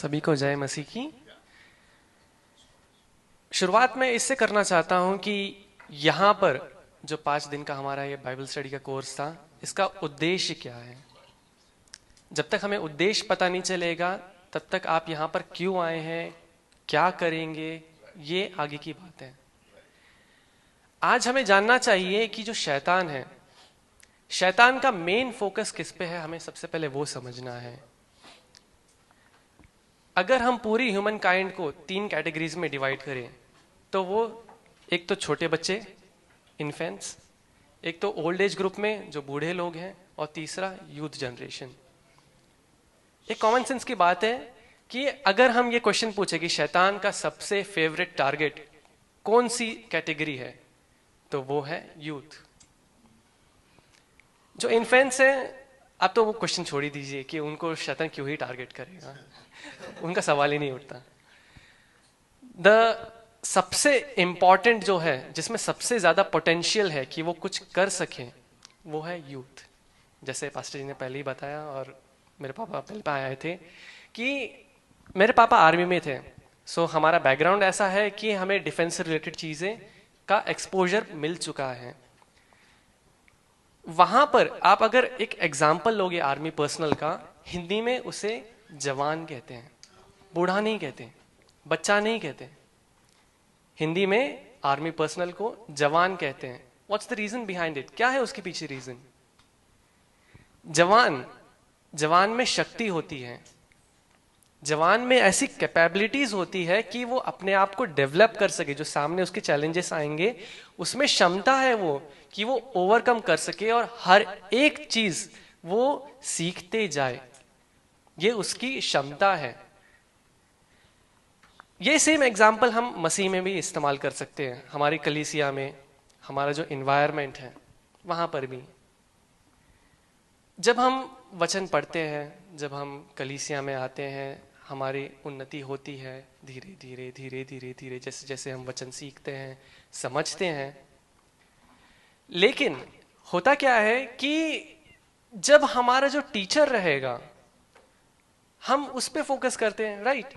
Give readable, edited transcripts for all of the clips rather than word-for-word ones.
सभी को जय मसीह की। शुरुआत में इससे करना चाहता हूं कि यहाँ पर जो 5 दिन का हमारा ये बाइबल स्टडी का कोर्स था, इसका उद्देश्य क्या है। जब तक हमें उद्देश्य पता नहीं चलेगा तब तक आप यहाँ पर क्यों आए हैं, क्या करेंगे, ये आगे की बात है। आज हमें जानना चाहिए कि जो शैतान है, शैतान का मेन फोकस किस पे है, हमें सबसे पहले वो समझना है। अगर हम पूरी ह्यूमन काइंड को 3 कैटेगरीज में डिवाइड करें तो वो एक तो छोटे बच्चे, इन्फेंट्स, एक तो ओल्ड एज ग्रुप में जो बूढ़े लोग हैं, और तीसरा यूथ जनरेशन। एक कॉमन सेंस की बात है कि अगर हम ये क्वेश्चन पूछे कि शैतान का सबसे फेवरेट टारगेट कौन सी कैटेगरी है, तो वो है यूथ। जो इन्फेंट्स हैं, आप तो वो क्वेश्चन छोड़ ही दीजिए कि उनको शैतान क्यों ही टारगेट करेगा, उनका सवाल ही नहीं उठता। सबसे इंपॉर्टेंट जो है, जिसमें सबसे ज्यादा पोटेंशियल है कि वो कुछ कर सके, वो है यूथ। जैसे पास्टर जी ने पहले ही बताया और मेरे पापा पहले आए थे कि मेरे पापा आर्मी में थे। सो हमारा बैकग्राउंड ऐसा है कि हमें डिफेंस से रिलेटेड चीजें का एक्सपोजर मिल चुका है। वहां पर आप अगर एक एग्जाम्पल लोगे आर्मी पर्सनल का, हिंदी में उसे जवान कहते हैं, बूढ़ा नहीं कहते, बच्चा नहीं कहते। हिंदी में आर्मी पर्सनल को जवान कहते हैं। What's the reason behind it? क्या है उसके पीछे रीजन? जवान में शक्ति होती है, जवान में ऐसी कैपेबिलिटीज होती है कि वो अपने आप को डेवलप कर सके। जो सामने उसके चैलेंजेस आएंगे उसमें क्षमता है वो कि वो ओवरकम कर सके और हर एक चीज वो सीखते जाए, ये उसकी क्षमता है। ये सेम एग्जाम्पल हम मसीह में भी इस्तेमाल कर सकते हैं। हमारी कलीसिया में हमारा जो इन्वायरमेंट है वहां पर भी जब हम वचन पढ़ते हैं, जब हम कलीसिया में आते हैं, हमारी उन्नति होती है धीरे धीरे धीरे धीरे धीरे, जैसे जैसे हम वचन सीखते हैं, समझते हैं। लेकिन होता क्या है कि जब हमारा जो टीचर रहेगा हम उस पर फोकस करते हैं, राइट?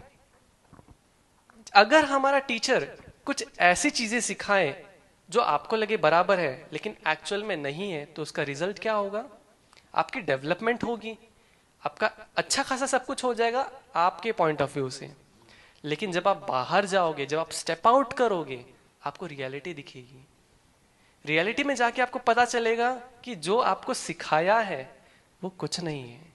अगर हमारा टीचर कुछ ऐसी चीजें सिखाए जो आपको लगे बराबर है लेकिन एक्चुअल में नहीं है, तो उसका रिजल्ट क्या होगा? आपकी डेवलपमेंट होगी, आपका अच्छा खासा सब कुछ हो जाएगा आपके पॉइंट ऑफ व्यू से। लेकिन जब आप बाहर जाओगे, जब आप स्टेप आउट करोगे, आपको रियलिटी दिखेगी। रियलिटी में जाके आपको पता चलेगा कि जो आपको सिखाया है वो कुछ नहीं है।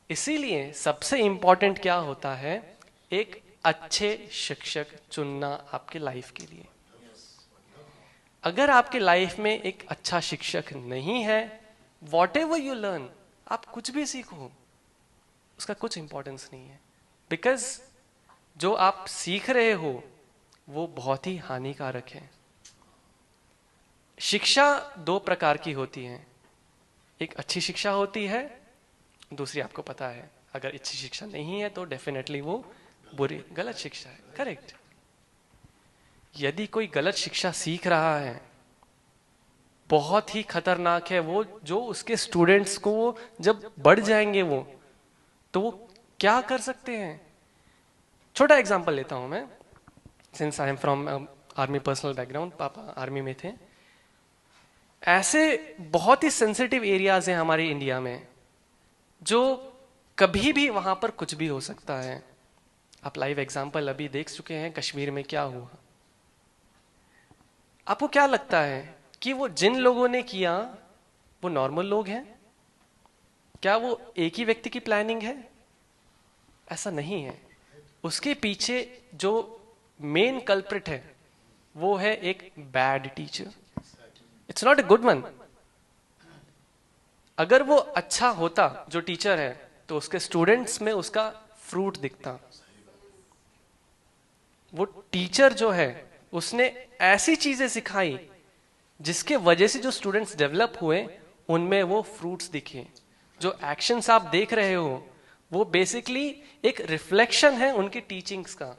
इसीलिए सबसे इंपॉर्टेंट क्या होता है, एक अच्छे शिक्षक चुनना आपके लाइफ के लिए। अगर आपके लाइफ में एक अच्छा शिक्षक नहीं है, वॉट एवर यू लर्न, आप कुछ भी सीखो, उसका कुछ इंपॉर्टेंस नहीं है। बिकॉज जो आप सीख रहे हो वो बहुत ही हानिकारक है। शिक्षा 2 प्रकार की होती है। एक अच्छी शिक्षा होती है, दूसरी आपको पता है अगर अच्छी शिक्षा नहीं है तो डेफिनेटली वो बुरी, गलत शिक्षा है। करेक्ट? यदि कोई गलत शिक्षा सीख रहा है, बहुत ही खतरनाक है वो। जो उसके स्टूडेंट्स को जब बढ़ जाएंगे वो, तो वो क्या कर सकते हैं। छोटा एग्जांपल लेता हूं मैं, since I am from army personnel background, पापा आर्मी में थे। ऐसे बहुत ही सेंसिटिव एरियाज हैं हमारे इंडिया में जो कभी भी वहां पर कुछ भी हो सकता है। आप लाइव एग्जाम्पल अभी देख चुके हैं कश्मीर में क्या हुआ। आपको क्या लगता है कि वो जिन लोगों ने किया वो नॉर्मल लोग हैं? क्या वो एक ही व्यक्ति की प्लानिंग है? ऐसा नहीं है। उसके पीछे जो मेन कल्प्रिट है वो है एक bad teacher. It's not a good one. अगर वो अच्छा होता जो टीचर है तो उसके स्टूडेंट्स में उसका फ्रूट दिखता। वो टीचर जो है उसने ऐसी चीजें सिखाई जिसके वजह से जो स्टूडेंट्स डेवलप हुए उनमें वो फ्रूट्स दिखे। जो एक्शंस आप देख रहे हो वो बेसिकली एक रिफ्लेक्शन है उनकी टीचिंग्स का।